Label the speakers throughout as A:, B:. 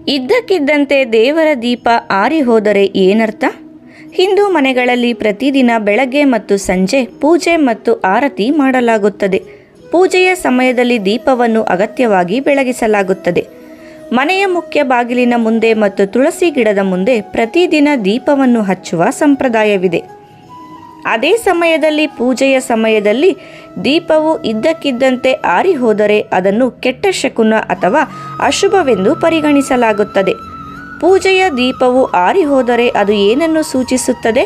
A: ಇದ್ದಕ್ಕಿದ್ದಂತೆ ದೇವರ ದೀಪ ಆರಿ ಹೋದರೆ ಏನರ್ಥ? ಹಿಂದೂ ಮನೆಗಳಲ್ಲಿ ಪ್ರತಿದಿನ ಬೆಳಗ್ಗೆ ಮತ್ತು ಸಂಜೆ ಪೂಜೆ ಮತ್ತು ಆರತಿ ಮಾಡಲಾಗುತ್ತದೆ. ಪೂಜೆಯ ಸಮಯದಲ್ಲಿ ದೀಪವನ್ನು ಅಗತ್ಯವಾಗಿ ಬೆಳಗಿಸಲಾಗುತ್ತದೆ. ಮನೆಯ ಮುಖ್ಯ ಬಾಗಿಲಿನ ಮುಂದೆ ಮತ್ತು ತುಳಸಿ ಗಿಡದ ಮುಂದೆ ಪ್ರತಿದಿನ ದೀಪವನ್ನು ಹಚ್ಚುವ ಸಂಪ್ರದಾಯವಿದೆ. ಅದೇ ಸಮಯದಲ್ಲಿ ಪೂಜೆಯ ಸಮಯದಲ್ಲಿ ದೀಪವು ಇದ್ದಕ್ಕಿದ್ದಂತೆ ಆರಿ ಹೋದರೆ ಅದನ್ನು ಕೆಟ್ಟ ಶಕುನ ಅಥವಾ ಅಶುಭವೆಂದು ಪರಿಗಣಿಸಲಾಗುತ್ತದೆ. ಪೂಜೆಯ ದೀಪವು ಆರಿ ಹೋದರೆ ಅದು ಏನನ್ನು ಸೂಚಿಸುತ್ತದೆ?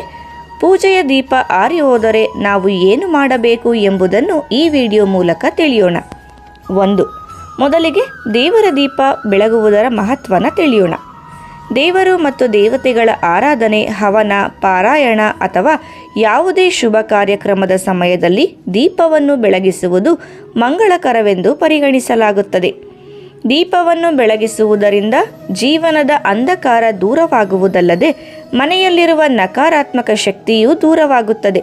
A: ಪೂಜೆಯ ದೀಪ ಆರಿ ಹೋದರೆ ನಾವು ಏನು ಮಾಡಬೇಕು ಎಂಬುದನ್ನು ಈ ವಿಡಿಯೋ ಮೂಲಕ ತಿಳಿಯೋಣ. 1. ಮೊದಲಿಗೆ ದೇವರ ದೀಪ ಬೆಳಗುವುದರ ಮಹತ್ವನ ತಿಳಿಯೋಣ. ದೇವರು ಮತ್ತು ದೇವತೆಗಳ ಆರಾಧನೆ, ಹವನ, ಪಾರಾಯಣ ಅಥವಾ ಯಾವುದೇ ಶುಭ ಕಾರ್ಯಕ್ರಮದ ಸಮಯದಲ್ಲಿ ದೀಪವನ್ನು ಬೆಳಗಿಸುವುದು ಮಂಗಳಕರವೆಂದು ಪರಿಗಣಿಸಲಾಗುತ್ತದೆ. ದೀಪವನ್ನು ಬೆಳಗಿಸುವುದರಿಂದ ಜೀವನದ ಅಂಧಕಾರ ದೂರವಾಗುವುದಲ್ಲದೆ ಮನೆಯಲ್ಲಿರುವ ನಕಾರಾತ್ಮಕ ಶಕ್ತಿಯೂ ದೂರವಾಗುತ್ತದೆ.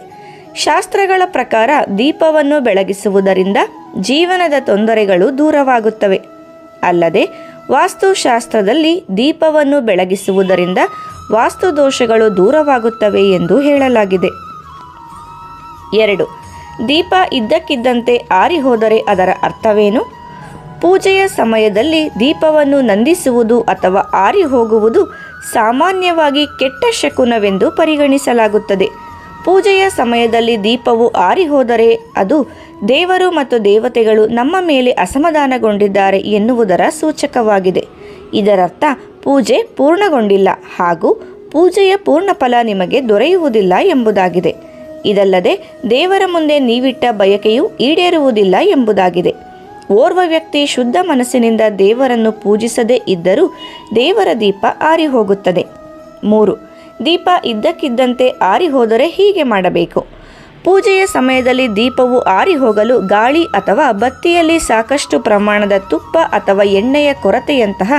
A: ಶಾಸ್ತ್ರಗಳ ಪ್ರಕಾರ ದೀಪವನ್ನು ಬೆಳಗಿಸುವುದರಿಂದ ಜೀವನದ ತೊಂದರೆಗಳು ದೂರವಾಗುತ್ತವೆ. ಅಲ್ಲದೆ ವಾಸ್ತುಶಾಸ್ತ್ರದಲ್ಲಿ ದೀಪವನ್ನು ಬೆಳಗಿಸುವುದರಿಂದ ವಾಸ್ತುದೋಷಗಳು ದೂರವಾಗುತ್ತವೆ ಎಂದು ಹೇಳಲಾಗಿದೆ. 2. ದೀಪ ಇದ್ದಕ್ಕಿದ್ದಂತೆ ಆರಿ ಹೋದರೆ ಅದರ ಅರ್ಥವೇನು? ಪೂಜೆಯ ಸಮಯದಲ್ಲಿ ದೀಪವನ್ನು ನಂದಿಸುವುದು ಅಥವಾ ಆರಿ ಹೋಗುವುದು ಸಾಮಾನ್ಯವಾಗಿ ಕೆಟ್ಟ ಶಕುನವೆಂದು ಪರಿಗಣಿಸಲಾಗುತ್ತದೆ. ಪೂಜೆಯ ಸಮಯದಲ್ಲಿ ದೀಪವು ಆರಿ ಹೋದರೆ ಅದು ದೇವರು ಮತ್ತು ದೇವತೆಗಳು ನಮ್ಮ ಮೇಲೆ ಅಸಮಾಧಾನಗೊಂಡಿದ್ದಾರೆ ಎನ್ನುವುದರ ಸೂಚಕವಾಗಿದೆ. ಇದರರ್ಥ ಪೂಜೆ ಪೂರ್ಣಗೊಂಡಿಲ್ಲ ಹಾಗೂ ಪೂಜೆಯ ಪೂರ್ಣ ಫಲ ನಿಮಗೆ ದೊರೆಯುವುದಿಲ್ಲ ಎಂಬುದಾಗಿದೆ. ಇದಲ್ಲದೆ ದೇವರ ಮುಂದೆ ನೀವಿಟ್ಟ ಬಯಕೆಯು ಈಡೇರುವುದಿಲ್ಲ ಎಂಬುದಾಗಿದೆ. ಓರ್ವ ವ್ಯಕ್ತಿ ಶುದ್ಧ ಮನಸ್ಸಿನಿಂದ ದೇವರನ್ನು ಪೂಜಿಸದೇ ಇದ್ದರೂ ದೇವರ ದೀಪ ಆರಿ ಹೋಗುತ್ತದೆ. 3. ದೀಪ ಇದ್ದಕ್ಕಿದ್ದಂತೆ ಆರಿ ಹೋದರೆ ಹೀಗೆ ಮಾಡಬೇಕು. ಪೂಜೆಯ ಸಮಯದಲ್ಲಿ ದೀಪವು ಆರಿ ಹೋಗಲು ಗಾಳಿ ಅಥವಾ ಬತ್ತಿಯಲ್ಲಿ ಸಾಕಷ್ಟು ಪ್ರಮಾಣದ ತುಪ್ಪ ಅಥವಾ ಎಣ್ಣೆಯ ಕೊರತೆಯಂತಹ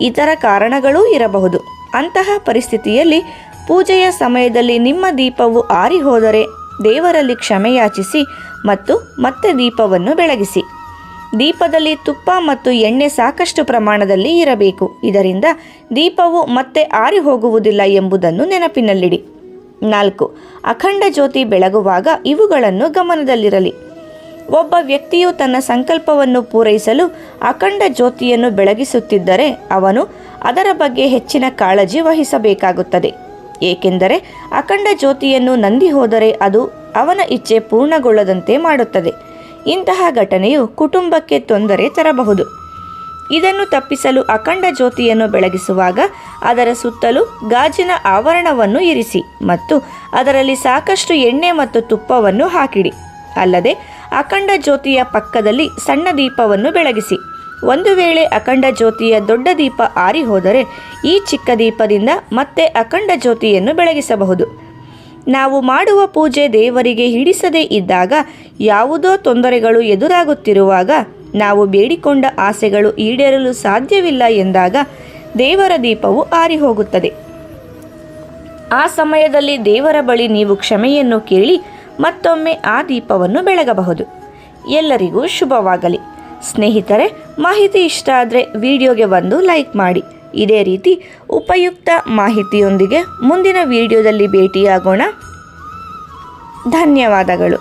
A: ಇತರ ಕಾರಣಗಳೂ ಇರಬಹುದು. ಅಂತಹ ಪರಿಸ್ಥಿತಿಯಲ್ಲಿ ಪೂಜೆಯ ಸಮಯದಲ್ಲಿ ನಿಮ್ಮ ದೀಪವು ಆರಿ ಹೋದರೆ ದೇವರಲ್ಲಿ ಕ್ಷಮೆಯಾಚಿಸಿ ಮತ್ತು ಮತ್ತೆ ದೀಪವನ್ನು ಬೆಳಗಿಸಿ. ದೀಪದಲ್ಲಿ ತುಪ್ಪ ಮತ್ತು ಎಣ್ಣೆ ಸಾಕಷ್ಟು ಪ್ರಮಾಣದಲ್ಲಿ ಇರಬೇಕು. ಇದರಿಂದ ದೀಪವು ಮತ್ತೆ ಆರಿ ಹೋಗುವುದಿಲ್ಲ ಎಂಬುದನ್ನು ನೆನಪಿನಲ್ಲಿಡಿ. 4. ಅಖಂಡ ಜ್ಯೋತಿ ಬೆಳಗುವಾಗ ಇವುಗಳನ್ನು ಗಮನದಲ್ಲಿರಲಿ. ಒಬ್ಬ ವ್ಯಕ್ತಿಯು ತನ್ನ ಸಂಕಲ್ಪವನ್ನು ಪೂರೈಸಲು ಅಖಂಡ ಜ್ಯೋತಿಯನ್ನು ಬೆಳಗಿಸುತ್ತಿದ್ದರೆ ಅವನು ಅದರ ಬಗ್ಗೆ ಹೆಚ್ಚಿನ ಕಾಳಜಿ ವಹಿಸಬೇಕಾಗುತ್ತದೆ. ಏಕೆಂದರೆ ಅಖಂಡ ಜ್ಯೋತಿಯನ್ನು ನಂದಿ ಹೋದರೆ ಅದು ಅವನ ಇಚ್ಛೆ ಪೂರ್ಣಗೊಳ್ಳದಂತೆ ಮಾಡುತ್ತದೆ. ಇಂತಹ ಘಟನೆಯು ಕುಟುಂಬಕ್ಕೆ ತೊಂದರೆ ತರಬಹುದು. ಇದನ್ನು ತಪ್ಪಿಸಲು ಅಖಂಡ ಜ್ಯೋತಿಯನ್ನು ಬೆಳಗಿಸುವಾಗ ಅದರ ಸುತ್ತಲೂ ಗಾಜಿನ ಆವರಣವನ್ನು ಇರಿಸಿ ಮತ್ತು ಅದರಲ್ಲಿ ಸಾಕಷ್ಟು ಎಣ್ಣೆ ಮತ್ತು ತುಪ್ಪವನ್ನು ಹಾಕಿಡಿ. ಅಲ್ಲದೆ ಅಖಂಡ ಜ್ಯೋತಿಯ ಪಕ್ಕದಲ್ಲಿ ಸಣ್ಣ ದೀಪವನ್ನು ಬೆಳಗಿಸಿ. ಒಂದು ವೇಳೆ ಅಖಂಡ ಜ್ಯೋತಿಯ ದೊಡ್ಡ ದೀಪ ಆರಿ ಹೋದರೆ ಈ ಚಿಕ್ಕ ದೀಪದಿಂದ ಮತ್ತೆ ಅಖಂಡ ಜ್ಯೋತಿಯನ್ನು ಬೆಳಗಿಸಬಹುದು. ನಾವು ಮಾಡುವ ಪೂಜೆ ದೇವರಿಗೆ ಹಿಡಿಸದೇ ಇದ್ದಾಗ, ಯಾವುದೋ ತೊಂದರೆಗಳು ಎದುರಾಗುತ್ತಿರುವಾಗ, ನಾವು ಬೇಡಿಕೊಂಡ ಆಸೆಗಳು ಈಡೇರಲು ಸಾಧ್ಯವಿಲ್ಲ ಎಂದಾಗ ದೇವರ ದೀಪವು ಆರಿ ಹೋಗುತ್ತದೆ. ಆ ಸಮಯದಲ್ಲಿ ದೇವರ ಬಳಿ ನೀವು ಕ್ಷಮೆಯನ್ನು ಕೇಳಿ ಮತ್ತೊಮ್ಮೆ ಆ ದೀಪವನ್ನು ಬೆಳಗಬಹುದು. ಎಲ್ಲರಿಗೂ ಶುಭವಾಗಲಿ. ಸ್ನೇಹಿತರೆ, ಮಾಹಿತಿ ಇಷ್ಟ ಆದರೆ ವಿಡಿಯೋಗೆ ಒಂದು ಲೈಕ್ ಮಾಡಿ. ಇದೇ ರೀತಿ ಉಪಯುಕ್ತ ಮಾಹಿತಿಯೊಂದಿಗೆ ಮುಂದಿನ ವಿಡಿಯೋದಲ್ಲಿ ಭೇಟಿಯಾಗೋಣ. ಧನ್ಯವಾದಗಳು.